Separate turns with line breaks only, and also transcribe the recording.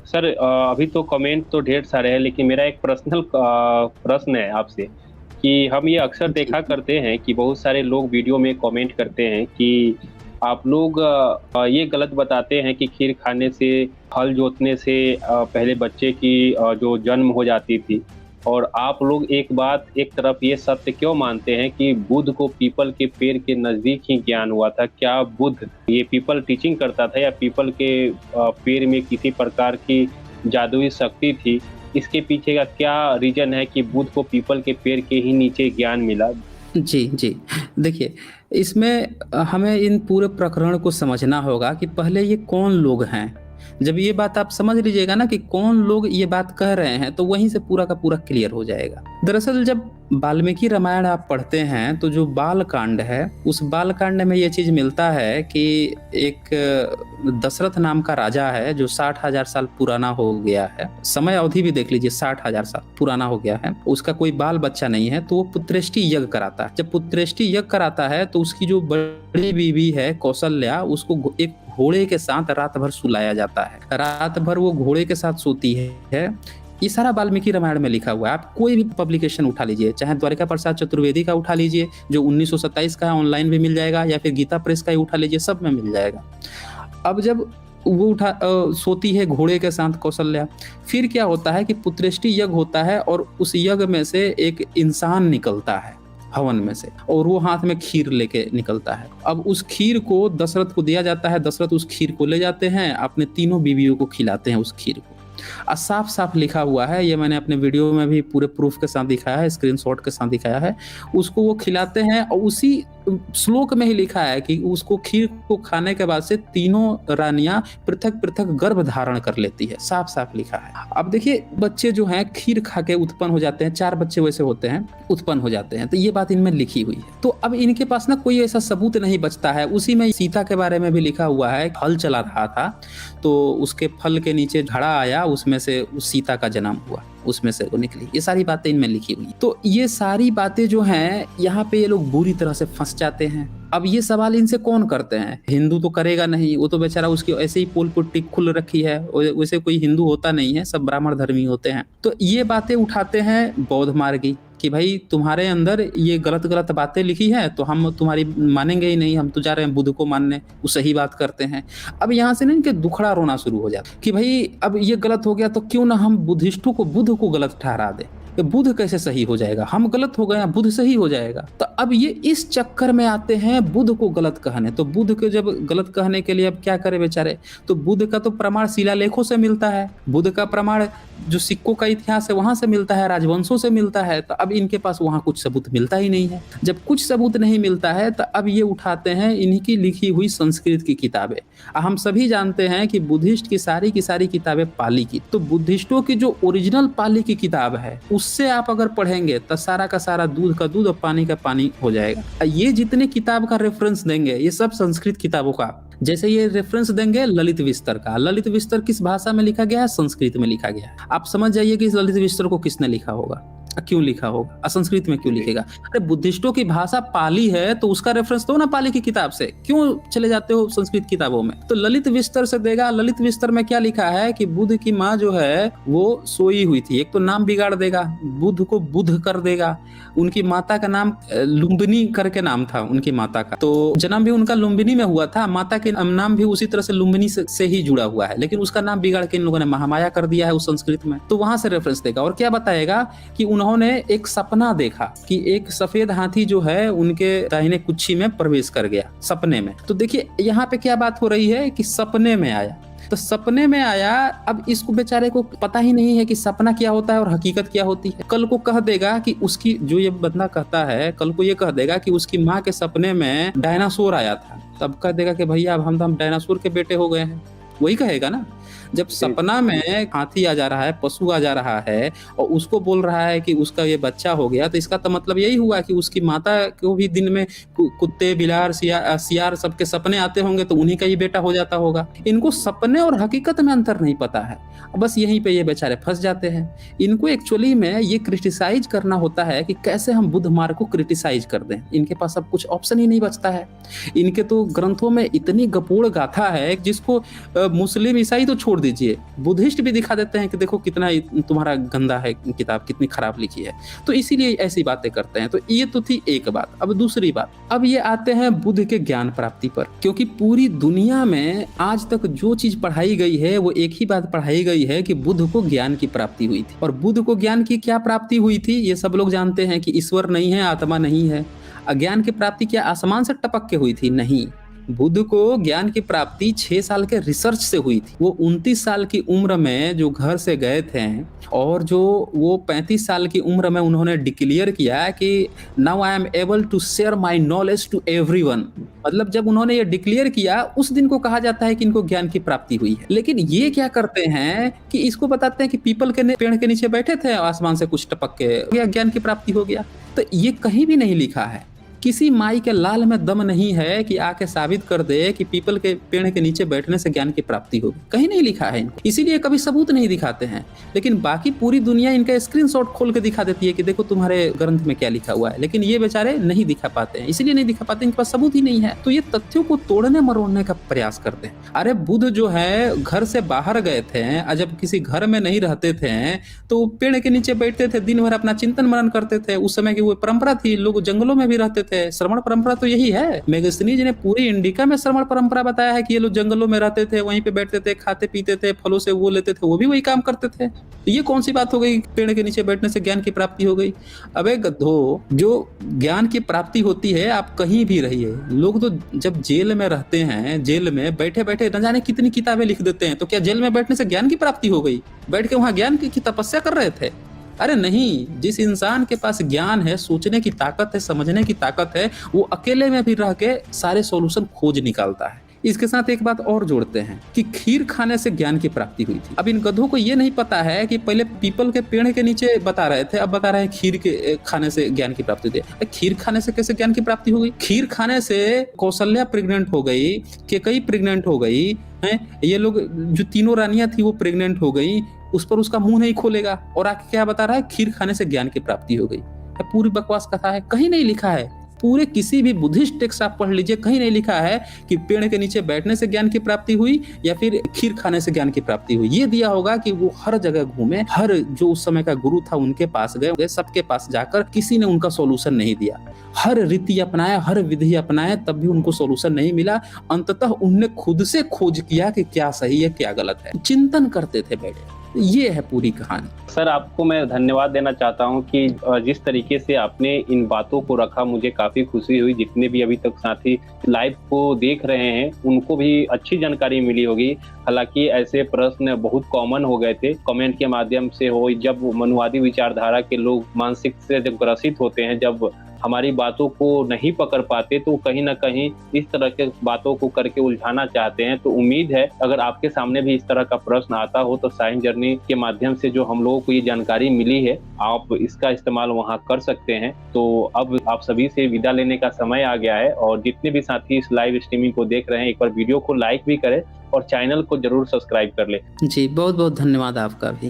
Sir अभी तो comment तो ढेर सारे हैं, लेकिन मेरा एक पर्सनल प्रश्न है आपसे कि हम ये अक्सर
जी।
देखा करते हैं कि बहुत सारे लोग वीडियो में कमेंट करते हैं कि आप लोग ये गलत बताते हैं कि खीर खाने से, हल जोतने से पहले बच्चे की जो जन्म हो जाती थी। और आप लोग एक तरफ ये सत्य क्यों मानते हैं कि बुद्ध को पीपल के पेड़ के नज़दीक ही ज्ञान हुआ था? क्या बुद्ध ये पीपल टीचिंग करता था या पीपल के पेड़ में किसी प्रकार की जादुई शक्ति थी? इसके पीछे का क्या रीज़न है कि बुद्ध को पीपल के पेड़ के ही नीचे ज्ञान मिला?
जी, जी। देखिए, इसमें हमें इन पूरे प्रकरण को समझना होगा कि पहले ये कौन लोग हैं। जब ये बात आप समझ लीजिएगा ना कि कौन लोग ये बात कह रहे हैं, तो वहीं से पूरा का पूरा क्लियर हो जाएगा। दरअसल जब वाल्मीकि रामायण आप पढ़ते हैं, तो जो बाल कांड है, उस बाल कांड में ये चीज़ मिलता है कि एक दशरथ नाम का राजा है, जो 60,000 साल पुराना हो गया है। समय अवधि भी देख लीजिए, 60,000 साल पुराना हो गया है। उसका कोई बाल बच्चा नहीं है, तो वो पुत्रेष्टि यज्ञ कराता है। जब पुत्रेष्टि यज्ञ कराता है, तो उसकी जो बड़ी बीवी है कौशल्या, उसको एक घोड़े के साथ रात भर सुलाया जाता है। रात भर वो घोड़े के साथ सोती है। ये सारा वाल्मीकि रामायण में लिखा हुआ है। आप कोई भी पब्लिकेशन उठा लीजिए, चाहे द्वारिका प्रसाद चतुर्वेदी का उठा लीजिए, जो 1927 का है, ऑनलाइन भी मिल जाएगा, या फिर गीता प्रेस का ही उठा लीजिए, सब में मिल जाएगा। अब जब वो सोती है घोड़े के साथ कौशल्या, फिर क्या होता है कि पुत्रेष्टि यज्ञ होता है और उस यज्ञ में से एक इंसान निकलता है हवन में से, और वो हाथ में खीर लेके निकलता है। अब उस खीर को दशरथ को दिया जाता है। दशरथ उस खीर को ले जाते हैं, अपने तीनों बीवियों को खिलाते हैं उस खीर को। साफ साफ लिखा हुआ है, ये मैंने अपने वीडियो में भी पूरे प्रूफ के साथ दिखाया है, स्क्रीनशॉट के साथ दिखाया है। उसको वो खिलाते हैं और उसी श्लोक में ही लिखा है कि उसको खीर को खाने के बाद से तीनों रानियां पृथक पृथक गर्भ धारण कर लेती है। साफ साफ लिखा है। अब देखिए, बच्चे जो हैं खीर खा के उत्पन्न हो जाते हैं, 4 बच्चे वैसे होते हैं, उत्पन्न हो जाते हैं। तो ये बात इनमें लिखी हुई है। तो अब इनके पास ना कोई ऐसा सबूत नहीं बचता है। उसी में सीता के बारे में भी लिखा हुआ है, हल चला रहा था तो उसके फल के नीचे घड़ा आया, उसमें से उस सीता का जन्म हुआ, उसमें से वो निकली। ये सारी बातें इनमें लिखी हुई। तो ये सारी बातें जो हैं, यहाँ पे ये लोग बुरी तरह से फंस जाते हैं। अब ये सवाल इनसे कौन करते हैं? हिंदू तो करेगा नहीं, वो तो बेचारा उसकी ऐसे ही पोल पुट्टी खुल रखी है, वैसे कोई हिंदू होता नहीं है, सब ब्राह्मण धर्मी होते हैं। तो ये बातें उठाते हैं बौद्ध मार्गी कि भाई तुम्हारे अंदर ये गलत गलत बातें लिखी है, तो हम तुम्हारी मानेंगे ही नहीं, हम तो जा रहे हैं बुद्ध को मानने। वो सही बात करते हैं। अब यहाँ से ना इनके दुखड़ा रोना शुरू हो जाता कि भाई अब ये गलत हो गया, तो क्यों ना हम बुद्धिस्टों को, बुद्ध को गलत ठहरा दे। बुद्ध कैसे सही हो जाएगा? हम गलत हो गए, बुद्ध सही हो जाएगा। तो अब ये इस चक्कर में आते हैं बुद्ध को गलत कहने। तो बुद्ध को जब गलत कहने के लिए अब क्या करे बेचारे? तो बुद्ध का तो प्रमाण शिलालेखों से मिलता है। बुद्ध का प्रमाण जो सिक्कों का इतिहास है वहां से मिलता है, राजवंशों से मिलता है। तो अब इनके पास वहां कुछ सबूत मिलता ही नहीं है। जब कुछ सबूत नहीं मिलता है, तो अब ये उठाते हैं इन्हीं की लिखी हुई संस्कृत की किताबें। हम सभी जानते हैं कि बुद्धिस्ट की सारी किताबें पाली की। तो बुद्धिस्टों की जो ओरिजिनल पाली की किताब है, उससे आप अगर पढ़ेंगे तो सारा का सारा दूध का दूध और पानी का पानी हो जाएगा। ये जितने किताब का रेफरेंस देंगे, ये सब संस्कृत किताबों का। जैसे ये रेफरेंस देंगे ललित विस्तर का। ललित विस्तर किस भाषा में लिखा गया है? संस्कृत में लिखा गया है। आप समझ जाइए कि इस ललित विस्तर को किसने लिखा होगा, क्यों लिखा होगा, असंस्कृत में क्यों लिखेगा? अरे बुद्धिस्टों की भाषा पाली है, तो उसका रेफरेंस दो ना पाली की किताब से, क्यों चले जाते हो संस्कृत किताबों में? तो ललित विस्तर से देगा। ललित विस्तर में क्या लिखा है कि बुद्ध की माँ जो है वो सोई हुई थी। एक तो नाम बिगाड़ देगा, बुद्ध को बुद्ध कर देगा। उनकी माता का नाम लुम्बिनी करके नाम था उनकी माता का, तो जन्म भी उनका लुम्बिनी में हुआ था। माता के नाम भी उसी तरह से लुम्बिनी से ही जुड़ा हुआ है, लेकिन उसका नाम बिगाड़ के इन लोगों ने महामाया कर दिया है उस संस्कृत में। तो वहां से रेफरेंस देगा और क्या बताएगा कि उन्होंने एक सपना देखा कि एक सफेद हाथी जो है उनके दाहिने कुच्ची में प्रवेश कर गया सपने में। तो देखिए यहाँ पे क्या बात हो रही है कि सपने में आया। तो सपने में आया। अब इसको बेचारे को पता ही नहीं है कि सपना क्या होता है और हकीकत क्या होती है। कल को कह देगा कि उसकी, जो ये बंदा कहता है, कल को ये कह देगा कि उसकी माँ के सपने में डायनासोर आया था। तब कह देगा कि भैया अब हम डायनासोर के बेटे हो गए हैं। वही कहेगा ना। जब सपना में हाथी आ जा रहा है, पशु आ जा रहा है और उसको बोल रहा है कि उसका ये बच्चा हो गया, तो इसका तो मतलब यही हुआ कि उसकी माता को भी दिन में कुत्ते, बिलार, सियार सबके सपने आते होंगे, तो उन्हीं का ही बेटा हो जाता होगा। इनको सपने और हकीकत में अंतर नहीं पता है। बस यहीं पे ये बेचारे फंस जाते हैं। इनको एक्चुअली में ये क्रिटिसाइज करना होता है कि कैसे हम बुद्ध मार्ग को क्रिटिसाइज कर दें। इनके पास अब कुछ ऑप्शन ही नहीं बचता है। इनके तो ग्रंथों में इतनी गपोड़ गाथा है जिसको मुस्लिम ईसाई तो छोड़ दीजिए, बुद्धिस्ट भी दिखा देते हैं कि देखो कितना तुम्हारा गंदा है किताब, कितनी खराब लिखी है। तो इसीलिए ऐसी बातें करते हैं। तो ये तो थी एक बात। अब दूसरी बात, अब ये आते हैं बुद्ध के ज्ञान प्राप्ति पर, क्योंकि पूरी दुनिया में आज तक जो चीज पढ़ाई गई है वो एक ही बात पढ़ाई गई है कि बुद्ध को ज्ञान की प्राप्ति हुई थी। और बुद्ध को ज्ञान की क्या प्राप्ति हुई थी? ये सब लोग जानते हैं कि ईश्वर नहीं है, आत्मा नहीं है। अज्ञान की प्राप्ति क्या आसमान से टपक के हुई थी? नहीं। बुद्ध को ज्ञान की प्राप्ति 6 साल के रिसर्च से हुई थी। वो 29 साल की उम्र में जो घर से गए थे और जो वो 35 साल की उम्र में उन्होंने डिक्लेयर किया कि now I am able to share my knowledge to everyone, मतलब जब उन्होंने ये डिक्लेयर किया उस दिन को कहा जाता है कि इनको ज्ञान की प्राप्ति हुई है। लेकिन ये क्या करते हैं कि इसको बताते हैं कि पीपल के पेड़ के नीचे बैठे थे, आसमान से कुछ टपक के ज्ञान की प्राप्ति हो गया। तो ये कहीं भी नहीं लिखा है। किसी माई के लाल में दम नहीं है कि आके साबित कर दे कि पीपल के पेड़ के नीचे बैठने से ज्ञान की प्राप्ति होगी। कहीं नहीं लिखा है इनको, इसीलिए कभी सबूत नहीं दिखाते हैं। लेकिन बाकी पूरी दुनिया इनका स्क्रीनशॉट खोल के दिखा देती है कि देखो तुम्हारे ग्रंथ में क्या लिखा हुआ है, लेकिन ये बेचारे नहीं दिखा पाते हैं। इसीलिए नहीं दिखा पाते, इनके पास सबूत ही नहीं है। तो ये तथ्यों को तोड़ने मरोड़ने का प्रयास करते हैं। अरे बुद्ध जो है घर से बाहर गए थे, जब किसी घर में नहीं रहते थे तो पेड़ के नीचे बैठते थे, दिन भर अपना चिंतन मनन करते थे। उस समय की वो परंपरा थी, लोग जंगलों में भी रहते थे। श्रवण परंपरा तो यही है। मेगस्नी जी ने पूरी इंडिका में श्रवण परंपरा बताया है कि ये लोग जंगलों में रहते थे, वहीं पे बैठते थे, खाते पीते थे, फलों से वो लेते थे, वो भी वही काम करते थे। तो ये कौन सी बात हो गई पेड़ के नीचे बैठने से ज्ञान की प्राप्ति हो गई? अबे गधो, जो ज्ञान की प्राप्ति होती है आप कहीं भी रहिए। लोग तो जब जेल में रहते हैं, जेल में बैठे बैठे न जाने कितनी किताबें लिख देते हैं। तो क्या जेल में बैठने से ज्ञान की प्राप्ति हो गई? बैठ के वहां ज्ञान की तपस्या कर रहे थे? अरे नहीं। जिस इंसान के पास ज्ञान है, सोचने की ताकत है, समझने की ताकत है, वो अकेले में भी रह के सारे सॉल्यूशन खोज निकालता है। इसके साथ एक बात और जोड़ते हैं कि खीर खाने से ज्ञान की प्राप्ति हुई थी। अब इन गधों को ये नहीं पता है कि पहले पीपल के पेड़ के नीचे बता रहे थे, अब बता रहे हैं खीर के खाने से ज्ञान की प्राप्ति हुई थी। खीर खाने से कैसे ज्ञान की प्राप्ति हो गई? खीर खाने से कौशल्या प्रेग्नेंट हो गई, केकई प्रेग्नेंट हो गई है। ये लोग जो तीनों रानियां थी वो प्रेग्नेंट हो गई। उस पर उसका मुंह नहीं खोलेगा और आके क्या बता रहा है? खीर खाने से ज्ञान की प्राप्ति हो गई। पूरी बकवास कथा है, कहीं नहीं लिखा है। पूरे किसी भी बुद्धिस्ट टेक्स्ट आप पढ़ लीजिए, कहीं नहीं लिखा है कि पेड़ के नीचे बैठने से ज्ञान की प्राप्ति हुई या फिर खीर खाने से ज्ञान की प्राप्ति हुई। ये दिया होगा कि वो हर जगह घूमे, हर जो उस समय का गुरु था उनके पास गए, सबके पास जाकर किसी ने उनका सॉल्यूशन नहीं दिया। हर रीति अपनाया, हर विधि अपनाया, तब भी उनको सॉल्यूशन नहीं मिला। अंततः उन्होंने खुद से खोज किया कि क्या सही है क्या गलत है, चिंतन करते थे बैठे। ये है पूरी कहानी।
सर, आपको मैं धन्यवाद देना चाहता हूं कि जिस तरीके से आपने इन बातों को रखा, मुझे काफी खुशी हुई। जितने भी अभी तक साथी लाइव को देख रहे हैं उनको भी अच्छी जानकारी मिली होगी। हालांकि ऐसे प्रश्न बहुत कॉमन हो गए थे, कमेंट के माध्यम से हो, जब मनुवादी विचारधारा के लोग मानसिक से जब ग्रसित होते हैं, जब हमारी बातों को नहीं पकड़ पाते तो कहीं ना कहीं इस तरह के बातों को करके उलझाना चाहते हैं। तो उम्मीद है अगर आपके सामने भी इस तरह का प्रश्न आता हो तो साइंस जर्नी के माध्यम से जो हम लोगों को ये जानकारी मिली है, आप इसका इस्तेमाल वहां कर सकते हैं। तो अब आप सभी से विदा लेने का समय आ गया है और जितने भी साथी इस लाइव स्ट्रीमिंग को देख रहे हैं, एक बार वीडियो को लाइक भी करें और चैनल को जरूर सब्सक्राइब कर ले।
जी, बहुत बहुत धन्यवाद आपका भी।